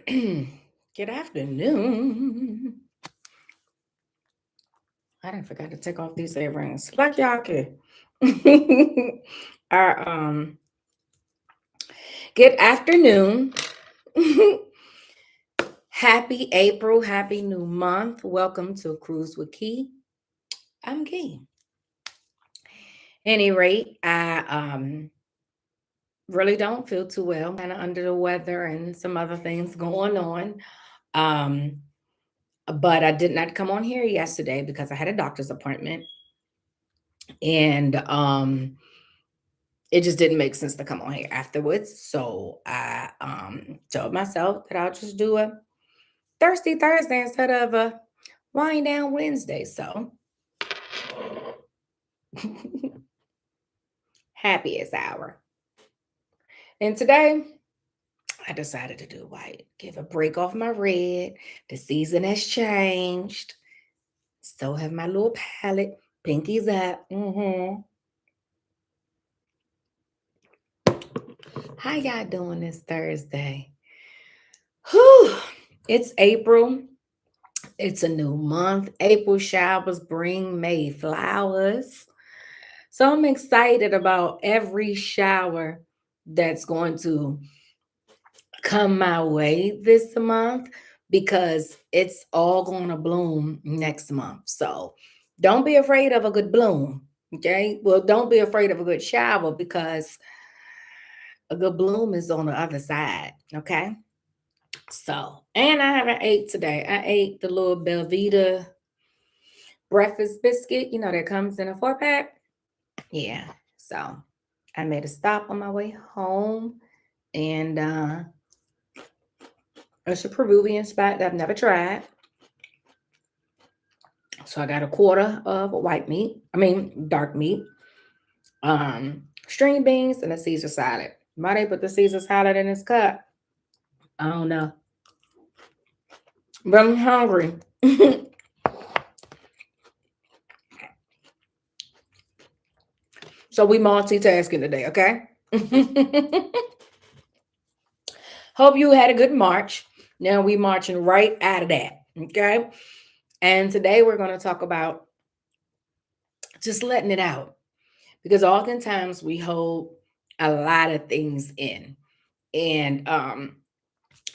Good afternoon. I didn't forgot to take off these earrings. Like y'all care. Our good afternoon. Happy April, happy new month. Welcome to Cruise with Key. I'm Key. Any rate, I really don't feel too well. Kind of under the weather and some other things going on. Um, but I did not come on here yesterday because I had a doctor's appointment. And it just didn't make sense to come on here afterwards. So I told myself that I'll just do a Thirsty Thursday instead of a Wind Down Wednesday. So happiest hour. And today I decided to do white, give a break off my red. The season has changed. So have my little palette. Pinkies up. How y'all doing this Thursday? Whew. It's April. It's a new month. April showers bring May flowers. So I'm excited about every shower that's going to come my way this month because it's all going to bloom next month. So don't be afraid of a good bloom. Okay. Well, don't be afraid of a good shower because a good bloom is on the other side. Okay. So, and I haven't ate today. I ate the little Belvita breakfast biscuit, that comes in a 4 pack. Yeah. So I made a stop on my way home and it's a Peruvian spot that I've never tried. So I got a quarter of dark meat, string beans, and a Caesar salad. Why they put the Caesar salad in this cup? I don't know. But I'm hungry. So we multitasking today, okay? Hope you had a good March. Now we marching right out of that, okay? And today we're going to talk about just letting it out because oftentimes we hold a lot of things in, and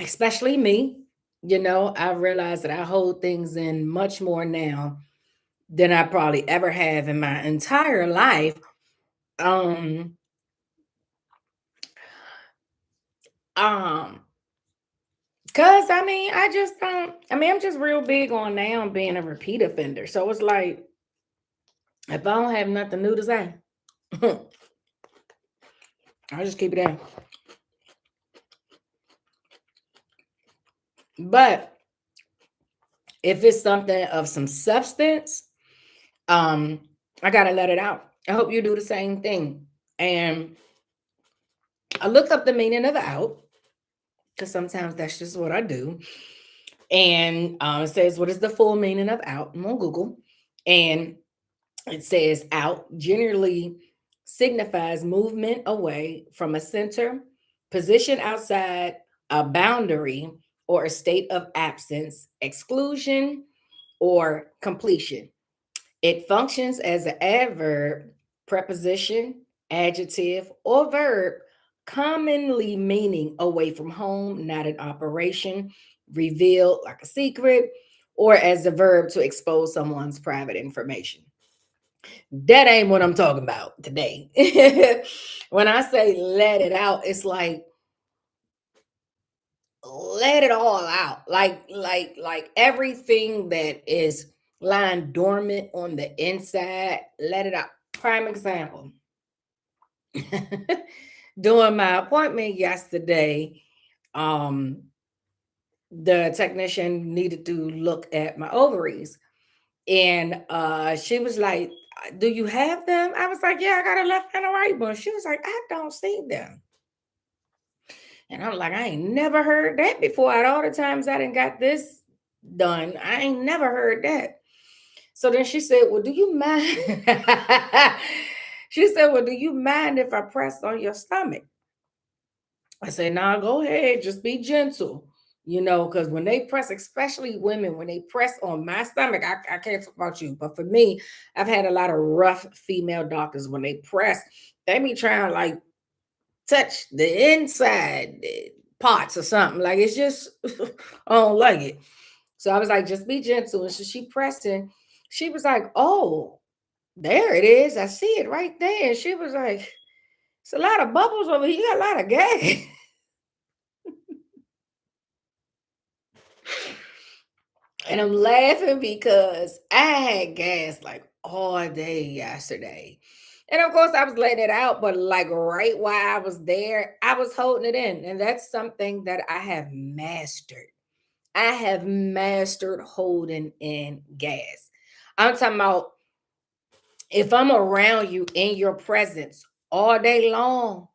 especially me. I realize that I hold things in much more now than I probably ever have in my entire life. Um, um, cause I just don't. I'm just real big on now being a repeat offender. So it's like if I don't have nothing new to say, I'll just keep it in. But if it's something of some substance, um, I gotta let it out. I hope you do the same thing. And I look up the meaning of out because sometimes that's just what I do. And it says, "What is the full meaning of out?" I'm on Google, and it says, "Out generally signifies movement away from a center, position outside a boundary, or a state of absence, exclusion, or completion." It functions as an adverb, preposition, adjective, or verb, commonly meaning away from home, not an operation, revealed like a secret, or as a verb to expose someone's private information. That ain't what I'm talking about today. When I say let it out, it's like let it all out. Like everything that is lying dormant on the inside, let it out. Prime example. During my appointment yesterday, um, the technician needed to look at my ovaries. And she was like, "Do you have them?" I was like, "Yeah, I got a left and a right one." She was like, "I don't see them." And I'm like, "I ain't never heard that before. At all the times I didn't got this done, I ain't never heard that." So then she said, "Well, do you mind?" She said, "Well, do you mind if I press on your stomach?" I said, "Nah, go ahead. Just be gentle." because when they press, especially women, when they press on my stomach, I can't talk about you, but for me, I've had a lot of rough female doctors. When they press, they be trying to like touch the inside parts or something. Like it's just, I don't like it. So I was like, just be gentle. And so she pressed in. She was like, oh, there it is. I see it right there. And she was like, it's a lot of bubbles over here. You got a lot of gas. And I'm laughing because I had gas like all day yesterday. And of course, I was letting it out, but like right while I was there, I was holding it in. And that's something that I have mastered. I have mastered holding in gas. I'm talking about if I'm around you in your presence all day long.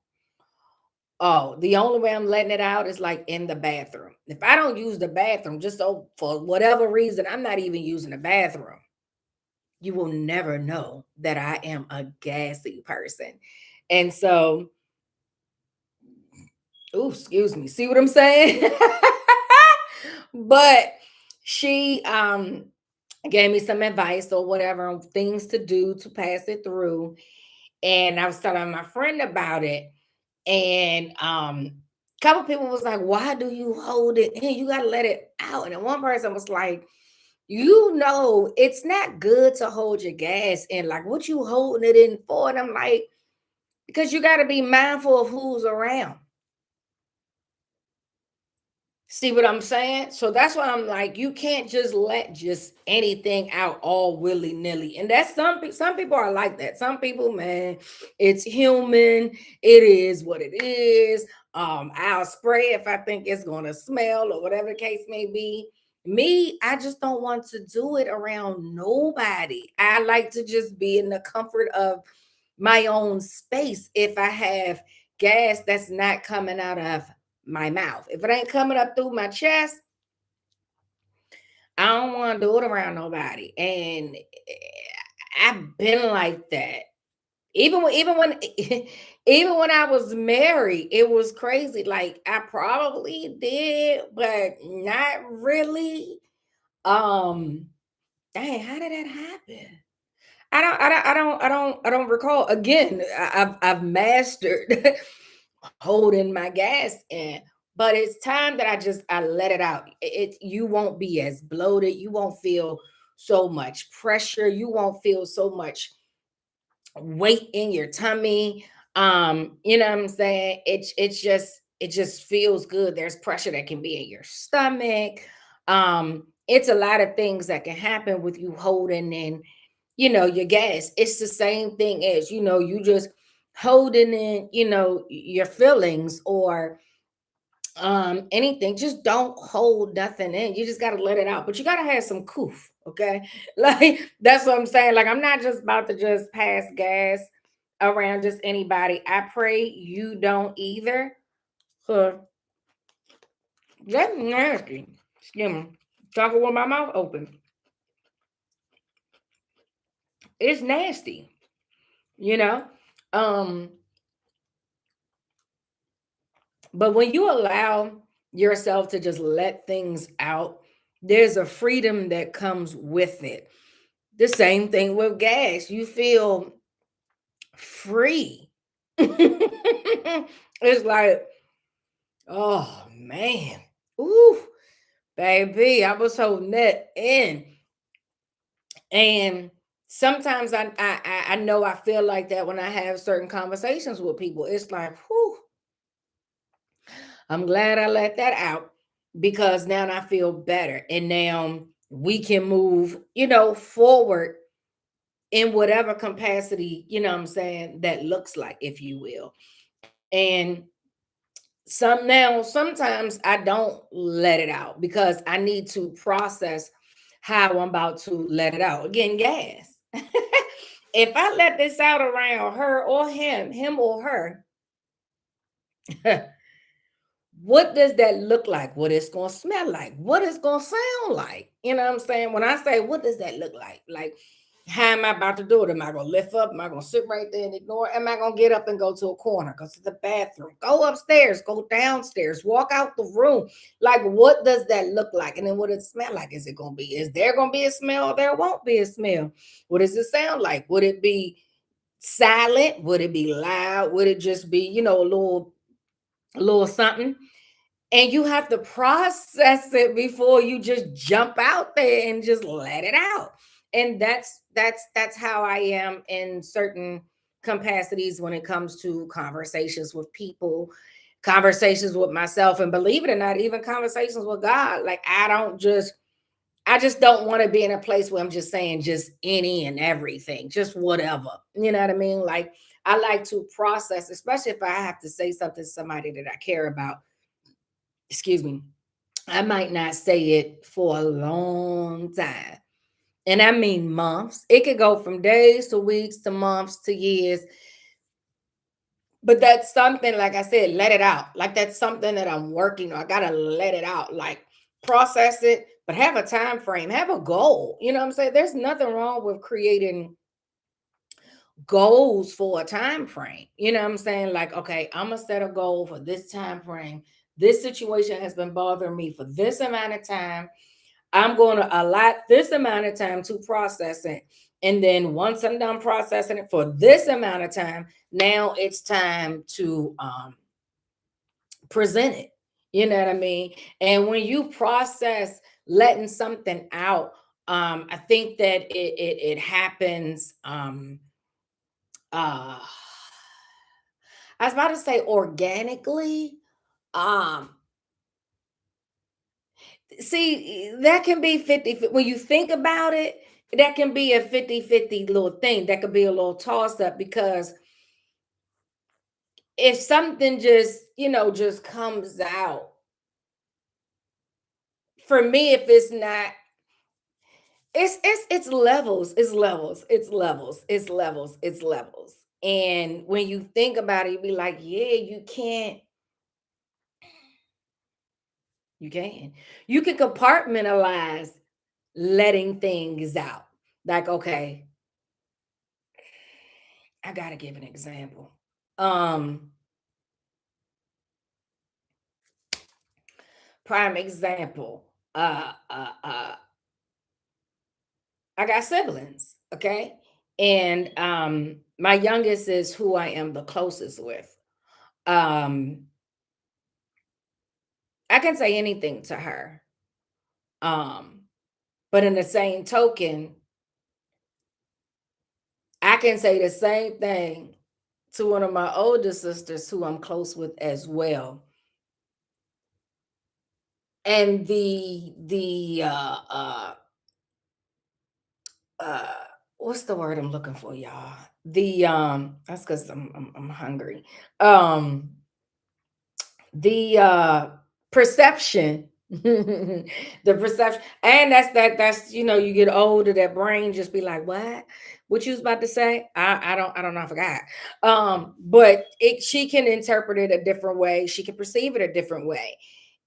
Oh, the only way I'm letting it out is like in the bathroom. If I don't use the bathroom, just so for whatever reason, I'm not even using the bathroom, you will never know that I am a gassy person. And so, ooh, excuse me. See what I'm saying? But she gave me some advice or whatever on things to do to pass it through. And I was telling my friend about it. And a couple people was like, why do you hold it in? You gotta let it out. And then one person was like, it's not good to hold your gas in. Like, what you holding it in for? And I'm like, because you gotta be mindful of who's around. See what I'm saying? So that's why I'm like, you can't just let just anything out all willy nilly. And that's some people are like that. Some people, man, it's human. It is what it is. I'll spray if I think it's gonna smell or whatever the case may be. Me, I just don't want to do it around nobody. I like to just be in the comfort of my own space if I have gas that's not coming out of my mouth. If it ain't coming up through my chest, I don't want to do it around nobody. And I've been like that. Even when even when I was married, it was crazy. Like I probably did, but not really. Um, dang, how did that happen? I don't recall. Again, I've mastered holding my gas in, but it's time that I let it out. You won't be as bloated. You won't feel so much pressure. You won't feel so much weight in your tummy. You know what I'm saying? It just feels good. There's pressure that can be in your stomach. It's a lot of things that can happen with you holding in your gas. It's the same thing as, you just holding in, your feelings or anything. Just don't hold nothing in. You just gotta let it out. But you gotta have some coof, okay? Like that's what I'm saying. Like I'm not just about to just pass gas around just anybody. I pray you don't either. So that's nasty. Excuse me. Talking with my mouth open. It's nasty, you know? Um, But when you allow yourself to just let things out, there's a freedom that comes with it. The same thing with gas. You feel free. It's like, oh man. Ooh, baby, I was holding that in. And sometimes I know I feel like that when I have certain conversations with people. It's like, whew, I'm glad I let that out because now I feel better. And now we can move, forward in whatever capacity, what I'm saying, that looks like, if you will. And sometimes I don't let it out because I need to process how I'm about to let it out. Again, gas. If I let this out around her or him or her, what does that look like? What it's gonna smell like? What it's gonna sound like? You know what I'm saying? When I say what does that look like? Like How am I about to do it? Am I going to lift up? Am I going to sit right there and ignore it? Am I going to get up and go to a corner, go to the bathroom, go upstairs, go downstairs, walk out the room? Like, what does that look like? And then what does it smell like? Is it going to be, is there going to be a smell or there won't be a smell? What does it sound like? Would it be silent? Would it be loud? Would it just be, a little something? And you have to process it before you just jump out there and just let it out. And that's how I am in certain capacities when it comes to conversations with people, conversations with myself, and believe it or not, even conversations with God. Like, I just don't want to be in a place where I'm just saying just any and everything, just whatever. You know what I mean? Like, I like to process, especially if I have to say something to somebody that I care about. Excuse me. I might not say it for a long time. And I mean months. It could go from days to weeks to months to years. But that's something, like I said, let it out. Like, that's something that I'm working on. I gotta let it out. Like, process it, but have a time frame, have a goal. You know what I'm saying? There's nothing wrong with creating goals for a time frame. You know what I'm saying? Like, okay, I'm gonna set a goal for this time frame. This situation has been bothering me for this amount of time. I'm going to allot this amount of time to process it. And then once I'm done processing it for this amount of time, now it's time to present it. You know what I mean? And when you process letting something out, I think that it happens. Uh, I was about to say organically. Um, See, that can be 50 when you think about it, that can be a 50-50 little thing. That could be a little toss up because if something just, just comes out, for me, if it's not, it's levels, it's levels, it's levels, it's levels, it's levels. And when you think about it, you be like, yeah, you can. You can compartmentalize letting things out. Like, okay, I gotta give an example. Um, Prime example. I got siblings, okay? And my youngest is who I am the closest with. Um, I can say anything to her. Um, but in the same token, I can say the same thing to one of my older sisters who I'm close with as well. And uh what's the word I'm looking for, y'all? The that's because I'm hungry. Um the perception, the perception, and that's you get older, that brain just be like, what you was about to say? I don't know, I forgot. But she can interpret it a different way, she can perceive it a different way,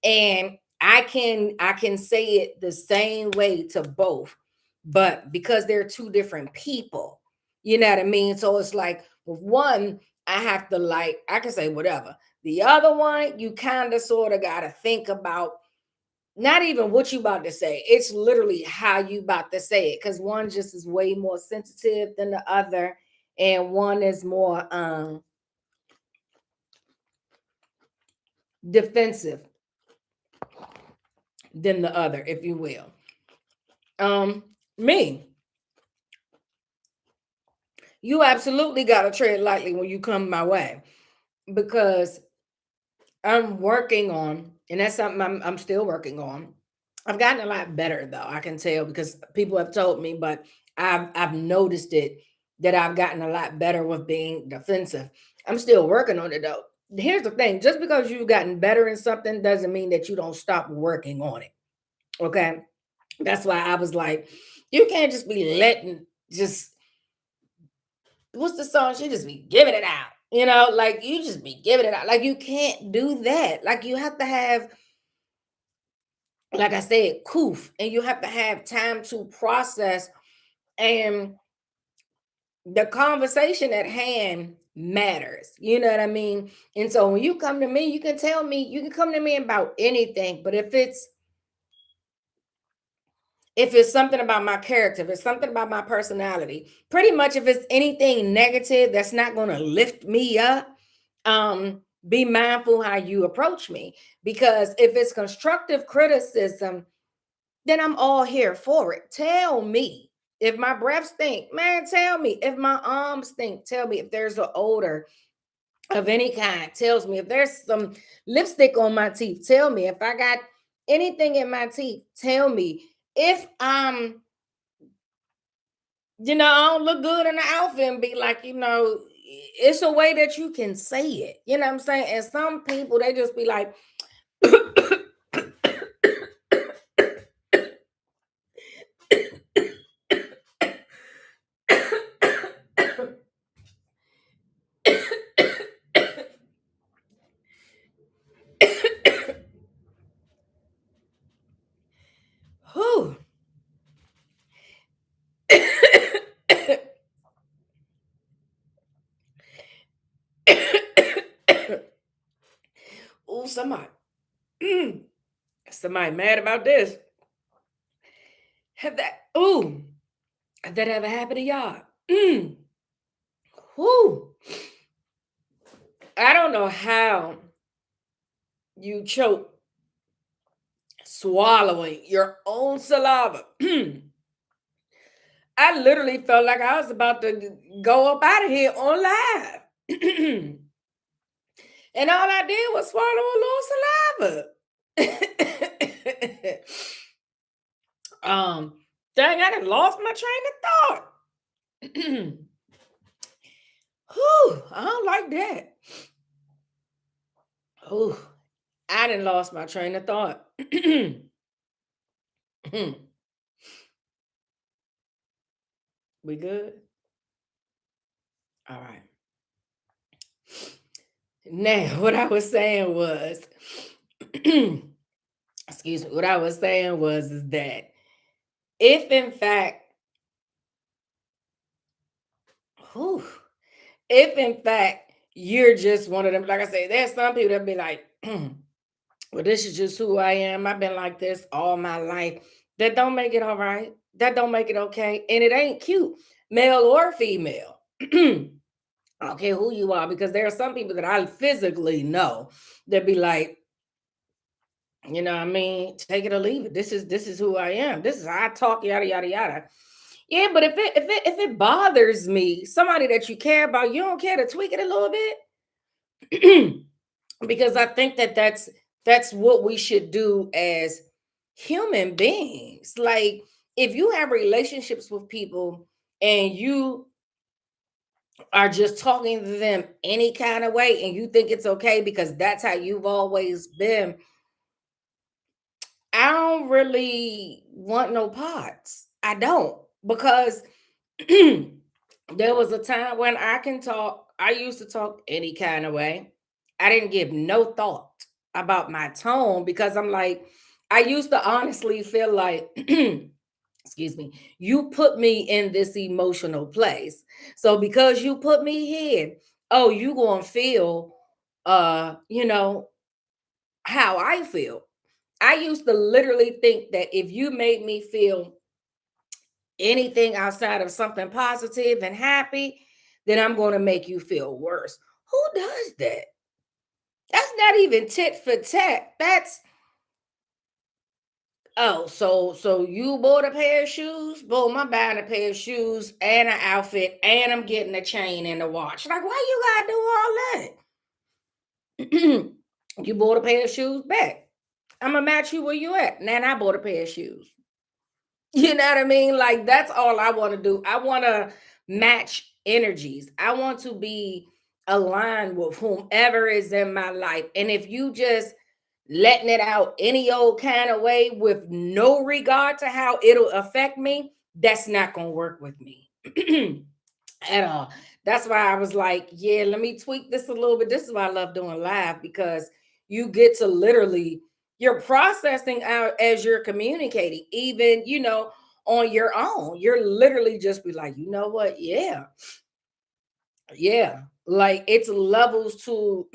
and I can say it the same way to both, but because they're two different people, you know what I mean? So it's like with one, I have to, like, I can say whatever. The other one, you kind of sort of got to think about not even what you about to say. It's literally how you about to say it. Because one just is way more sensitive than the other. And one is more defensive than the other, if you will. Me, you absolutely got to tread lightly when you come my way, because I'm working on, and that's something I'm still working on. I've gotten a lot better though, I can tell, because people have told me, but I've noticed it, that I've gotten a lot better with being defensive. I'm still working on it though. Here's the thing, just because you've gotten better in something doesn't mean that you don't stop working on it. Okay. That's why I was like, you can't just be letting just what's the song? She just be giving it out. Like, you just be giving it out. Like, you can't do that. Like, you have to have, like I said, coof, and you have to have time to process. And the conversation at hand matters. You know what I mean? And so when you come to me, you can tell me, you can come to me about anything. But if it's something about my character, if it's something about my personality, pretty much if it's anything negative that's not going to lift me up, be mindful how you approach me. Because if it's constructive criticism, then I'm all here for it. Tell me if my breath stink, man. Tell me if my arms stink. Tell me if there's an odor of any kind. Tells me if there's some lipstick on my teeth. Tell me if I got anything in my teeth. Tell me if I don't look good in the outfit, and be like, it's a way that you can say it. You know what I'm saying? And some people, they just be like, whew. Oh, somebody mad about this. Have that? Ooh, have that ever happened to y'all? Whoo. I don't know how you choke swallowing your own saliva. I literally felt like I was about to go up out of here on live. And all I did was swallow a little saliva. Dang, I done lost my train of thought. Whew, I don't like that. Oh, I done lost my train of thought. We good? All right. Now, what I was saying was, excuse me, what I was saying was is that if in fact, whew, if in fact you're just one of them, like I say, there's some people that be like, well, this is just who I am. I've been like this all my life. That don't make it all right. That don't make it okay. And it ain't cute, male or female. I don't care who you are, because there are some people that I physically know that be like, you know what I mean, take it or leave it. This is who I am. This is how I talk, yada yada yada. Yeah, but if it bothers me, somebody that you care about, you don't care to tweak it a little bit. Because I think that that's what we should do as human beings. Like, if you have relationships with people and you are just talking to them any kind of way and you think it's okay because that's how you've always been, I don't really want no parts. I don't, because there was a time when I used to talk any kind of way. I didn't give no thought about my tone, because I'm like, I used to honestly feel like, excuse me, you put me in this emotional place. So because you put me here, oh, you gonna feel how I feel. I used to literally think that if you made me feel anything outside of something positive and happy, then I'm going to make you feel worse. Who does that? That's not even tit for tat. That's, oh, so you bought a pair of shoes? Boom, I'm buying a pair of shoes and an outfit, and I'm getting a chain and a watch. Like, why you gotta do all that? You bought a pair of shoes back. I'm gonna match you where you at. Now I bought a pair of shoes. You know what I mean? Like, that's all I want to do. I want to match energies. I want to be aligned with whomever is in my life. And if you just letting it out any old kind of way with no regard to how it'll affect me, that's not going to work with me at all. That's why I was like, yeah, let me tweak this a little bit. This is why I love doing live, because you get to literally, you're processing out as you're communicating, even, on your own. You're literally just be like, you know what? Yeah. Yeah. Like it's levels to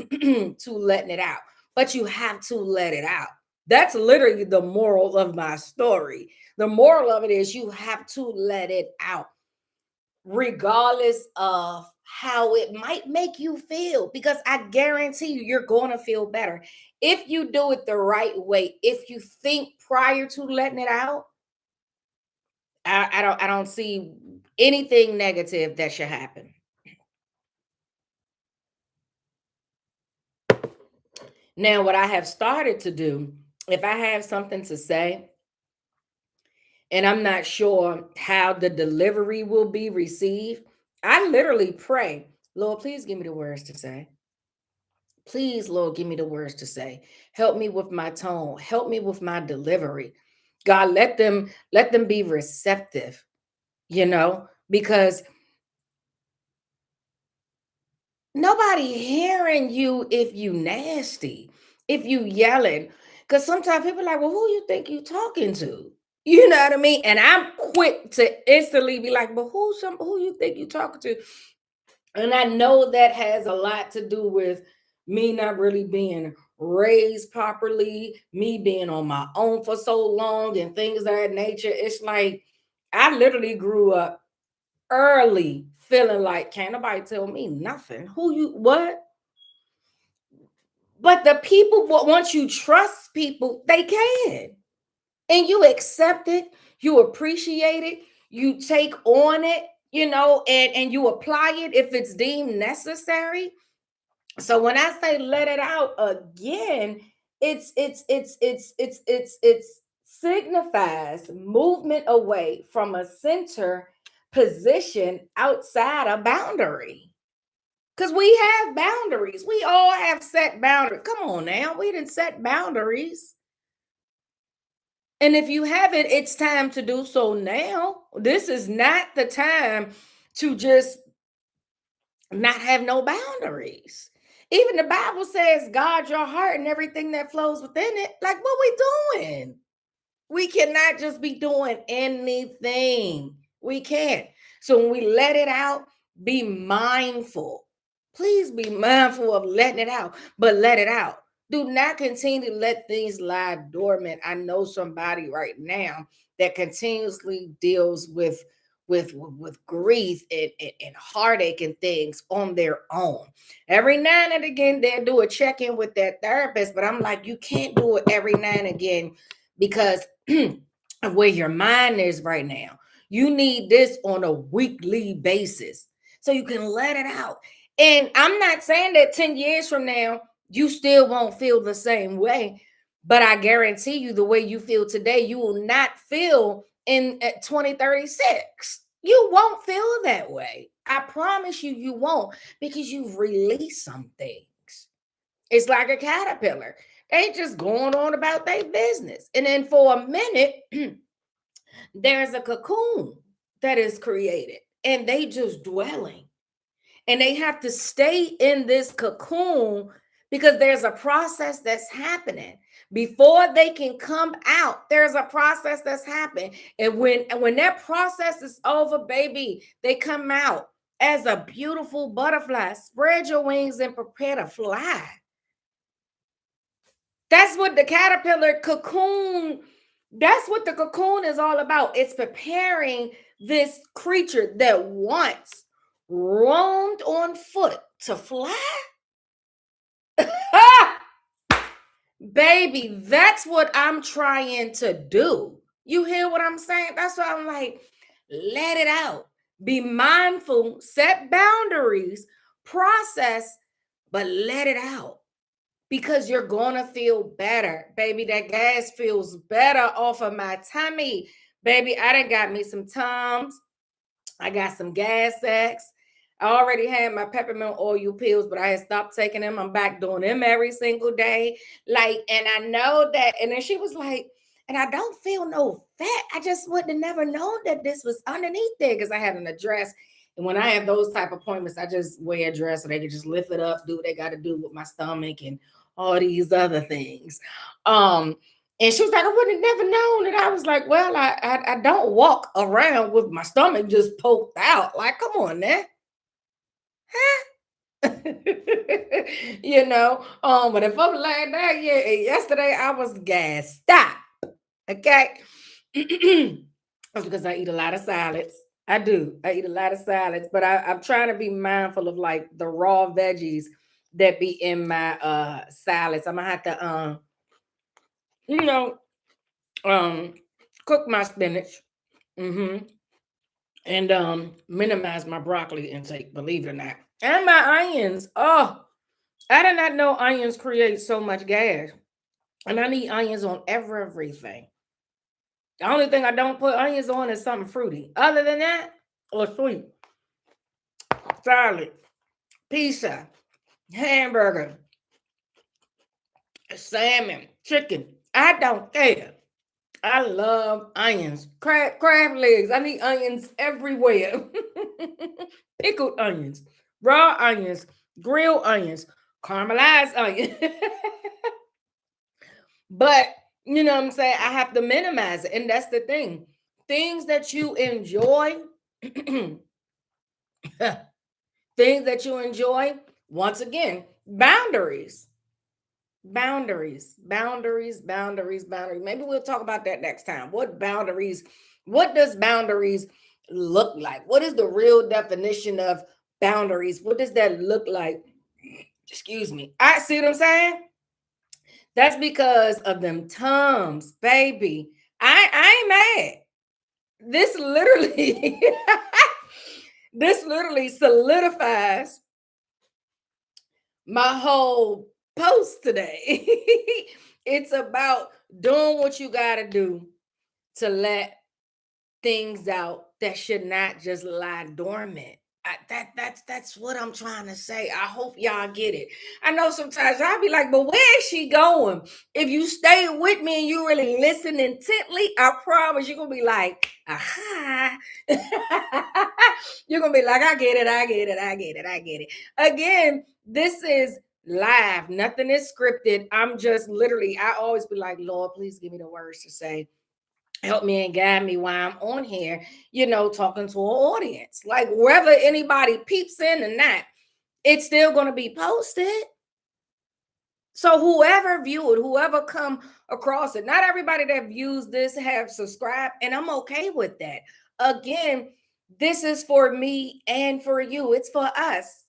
to letting it out. But you have to let it out. That's literally the moral of my story. The moral of it is you have to let it out, regardless of how it might make you feel, because I guarantee you, you're going to feel better if you do it the right way. If you think prior to letting it out, I don't see anything negative that should happen. Now, what I have started to do, if I have something to say and I'm not sure how the delivery will be received, I literally pray, Lord, please give me the words to say. Please, Lord, give me the words to say. Help me with my tone. Help me with my delivery. God, let them be receptive, because nobody hearing you if you nasty, if you yelling. Because sometimes people are like, well, who you think you talking to? You know what I mean? And I'm quick to instantly be like, but who you think you talking to? And I know that has a lot to do with me not really being raised properly, me being on my own for so long and things of that nature. It's like I literally grew up early feeling like can't nobody tell me nothing. Who you what? But the people, once you trust people, they can. And you accept it, you appreciate it, you take on it, and you apply it if it's deemed necessary. So when I say let it out again, it's signifies movement away from a center position outside a boundary. Because we have boundaries. We all have set boundaries. Come on now. We didn't set boundaries. And if you haven't, it's time to do so now. This is not the time to just not have no boundaries. Even the Bible says, guard your heart and everything that flows within it. Like, what we doing? We cannot just be doing anything. We can't. So when we let it out, be mindful. Please be mindful of letting it out, but let it out. Do not continue to let things lie dormant. I know somebody right now that continuously deals with grief and heartache and things on their own. Every now and again, they'll do a check-in with their therapist, but I'm like, you can't do it every now and again because of where your mind is right now. You need this on a weekly basis so you can let it out. And I'm not saying that 10 years from now, you still won't feel the same way, but I guarantee you the way you feel today, you will not feel in at 2036. You won't feel that way. I promise you, you won't, because you've released some things. It's like a caterpillar. They just going on about their business. And then for a minute, there's a cocoon that is created and they just dwelling. And they have to stay in this cocoon because there's a process that's happening. Before they can come out, there's a process that's happening. And when that process is over, baby, they come out as a beautiful butterfly. Spread your wings and prepare to fly. That's what the caterpillar cocoon, that's what the cocoon is all about. It's preparing this creature that once roamed on foot to fly. Baby, that's what I'm trying to do. You hear what I'm saying? That's why I'm like, let it out. Be mindful, set boundaries, process, but let it out because you're gonna feel better. Baby, that gas feels better off of my tummy. Baby, I done got me some Tums. I got some gas sacks. I already had my peppermint oil pills, but I had stopped taking them. I'm back doing them every single day. Like, and I know that. And then she was like, and I don't feel no fat. I just would have never known that this was underneath there because I had an address. And when I have those type of appointments, I just wear a dress so they can just lift it up, do what they got to do with my stomach and all these other things. Um, And she was like, I would have never known. And I was like, well, I don't walk around with my stomach just poked out. Like, come on now. But if I'm like that, yeah, yesterday I was gassed. Stop. Okay. That's because I eat a lot of salads. I do. I eat a lot of salads, but I'm trying to be mindful of like the raw veggies that be in my salads. I'm gonna have to you know, um cook my spinach. hmm and minimize my broccoli intake, believe it or not. And my onions. Oh, I did not know onions create so much gas. And I need onions on everything. The only thing I don't put onions on is something fruity. Other than that, or sweet, salad, pizza, hamburger, salmon, chicken. I don't care. I love onions. Crab legs. I need onions everywhere. Pickled onions, raw onions, grilled onions, caramelized onions. But you know what I'm saying? I have to minimize it. And that's the thing. Things that you enjoy, things that you enjoy, once again, boundaries. Boundaries. Maybe we'll talk about that next time. What does boundaries look like? What is the real definition of boundaries? What does that look like? Excuse me. I see what I'm saying? That's because of them Tums, baby. I ain't mad. This literally this literally solidifies my whole post today. It's about doing what you got to do to let things out that should not just lie dormant. That's what I'm trying to say. I hope y'all get it. I know sometimes I'll be like, but where is she going? If you stay with me and you really listen intently, I promise you're gonna be like, aha. You're gonna be like, I get it. Again, this is live. Nothing is scripted. I'm just literally, I always be like, Lord, please give me the words to say, help me and guide me while I'm on here, talking to an audience. Like wherever anybody peeps in or not, it's still going to be posted. So whoever view it, whoever come across it, not everybody that views this have subscribed, and I'm okay with that. Again, this is for me and for you. It's for us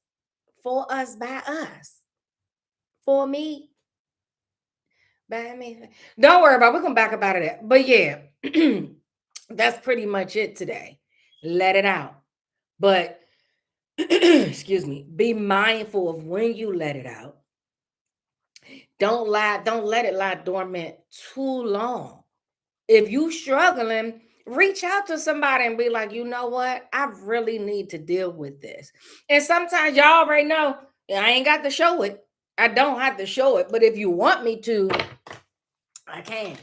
by us, for me by me. Don't worry about it. We're going to back up out of that. But yeah. That's pretty much it today. Let it out. But excuse me, be mindful of when you let it out. Don't let it lie dormant too long. If you struggling, reach out to somebody and be like, you know what? I really need to deal with this. And sometimes y'all already know I ain't got to show it. I don't have to show it. But if you want me to, I can.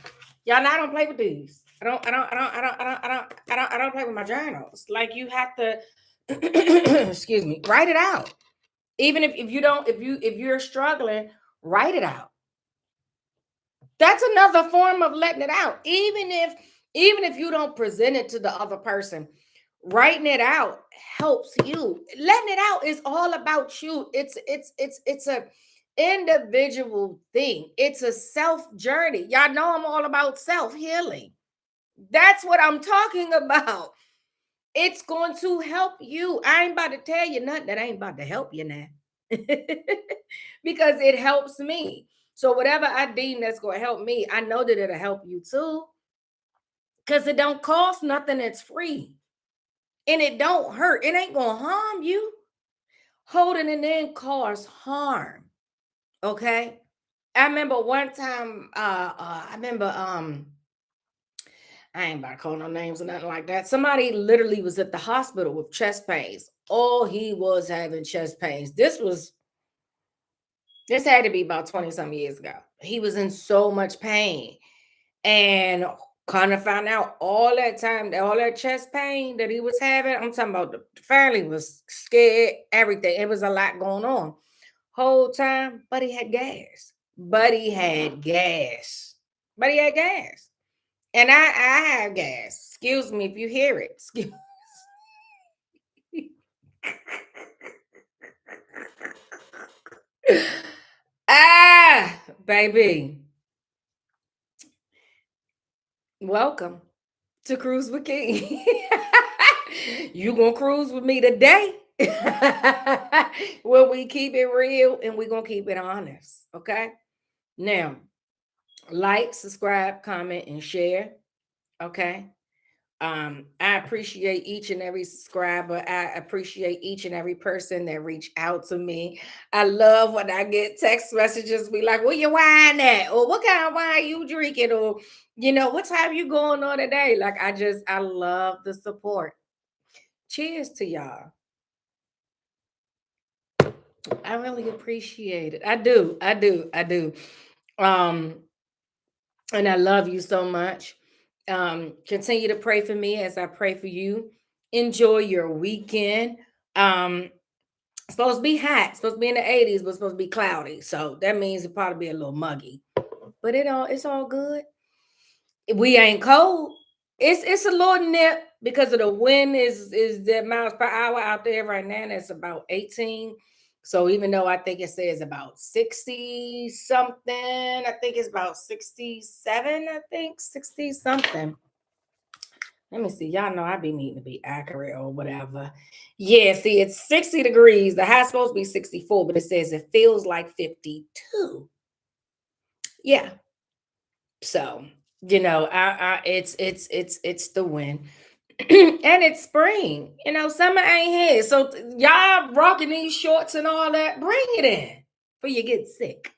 Y'all know I don't play with these. I don't play with my journals. Like you have to excuse me, write it out. Even if you don't, if you're struggling, write it out. That's another form of letting it out. Even if you don't present it to the other person, writing it out helps you. Letting it out is all about you. It's a individual thing. It's a self journey. Y'all know I'm all about self healing. That's what I'm talking about. It's going to help you. I ain't about to tell you nothing that ain't about to help you now. Because it helps me. So whatever I deem that's going to help me, I know that it'll help you too. Because it don't cost nothing. It's free. And it don't hurt. It ain't going to harm you. Holding it in cause harm. Okay? I remember one time, I ain't about to call no names or nothing like that. Somebody literally was at the hospital with chest pains. Oh, he was having chest pains. This had to be about 20 some years ago. He was in so much pain. And kind of found out all that time, all that chest pain that he was having. I'm talking about the family was scared, everything. It was a lot going on. Whole time, but he had gas. but he had gas. And I have gas. Excuse me if you hear it. Excuse Ah, baby. Welcome to Cruise with King. You gonna cruise with me today? Well, we keep it real and we're gonna keep it honest. Okay. Now, like, subscribe, comment, and share. Okay. I appreciate each and every subscriber. I appreciate each and every person that reach out to me. I love when I get text messages be like, where your wine at? Or what kind of wine you drinking? Or what time you going on today? Like I love the support. Cheers to y'all. I really appreciate it. I do. I do. I do. Um, and I love you so much. Continue to pray for me as I pray for you. Enjoy your weekend. Supposed to be hot, supposed to be in the 80s, but supposed to be cloudy. So that means it probably be a little muggy. But it's all good. We ain't cold. It's a little nip because of the wind is that miles per hour out there right now. And it's about 18. So even though I think it says about 60 something, I think it's about 67, I think 60 something. Let me see. Y'all know I be needing to be accurate or whatever. Yeah, see, it's 60 degrees. The high's supposed to be 64, but it says it feels like 52. Yeah. So, it's the wind. And it's spring. Summer ain't here. So y'all rocking these shorts and all that, bring it in before you get sick.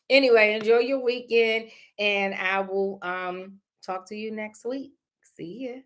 Anyway, enjoy your weekend and I will talk to you next week. See ya.